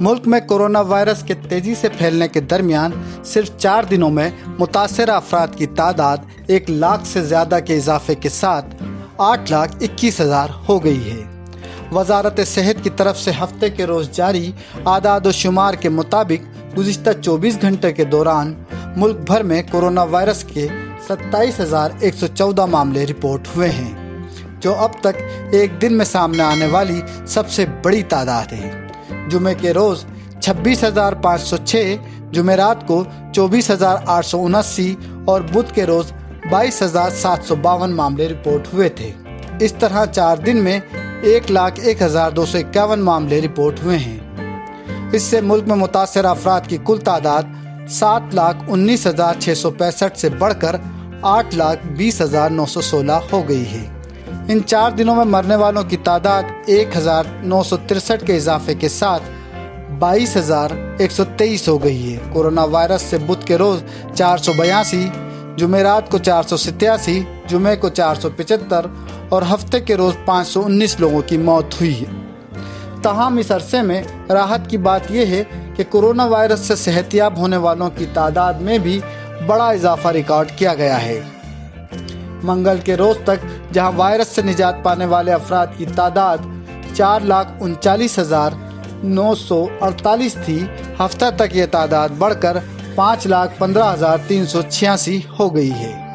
ملک میں corona virus کے تیزی سے پھیلنے کے درمیان صرف 4 دنوں میں متاثرہ افراد کی تعداد 1 لاکھ سے زیادہ کے اضافے کے ساتھ 8,21,000 ہو گئی ہے۔ وزارت صحت کی طرف سے ہفتے کے روز جاری اعداد و شمار کے مطابق گزشتہ 24 گھنٹے کے دوران ملک بھر میں کورونا وائرس کے 27,114 معاملے رپورٹ ہوئے ہیں، جو اب تک ایک دن میں سامنے آنے والی سب سے بڑی تعداد ہے۔ جمعے کے روز 26,506، جمعرات کو 24,879 اور بدھ کے روز 22,752 معاملے رپورٹ ہوئے تھے۔ اس طرح 4 دن میں 1,01,251 معاملے رپورٹ ہوئے ہیں۔ اس سے ملک میں متاثرہ افراد کی کل تعداد 7,19,665 سے بڑھ کر 8,20,916 ہو گئی ہے۔ ان 4 دنوں میں مرنے والوں کی تعداد 1,963 کے اضافے کے ساتھ 22,123 ہو گئی ہے۔ کورونا وائرس سے بدھ کے روز 482، جمعرات کو 487، جمعے کو 475 اور ہفتے کے روز 519 لوگوں کی موت ہوئی ہے۔ تاہم اس عرصے میں راحت کی بات یہ ہے کہ کورونا وائرس سے صحت یاب ہونے والوں کی تعداد میں بھی بڑا اضافہ ریکارڈ کیا گیا ہے۔ منگل کے روز تک جہاں وائرس سے نجات پانے والے افراد کی تعداد 4,39,948 تھی، ہفتہ تک یہ تعداد بڑھ کر 5,15,386 ہو گئی ہے۔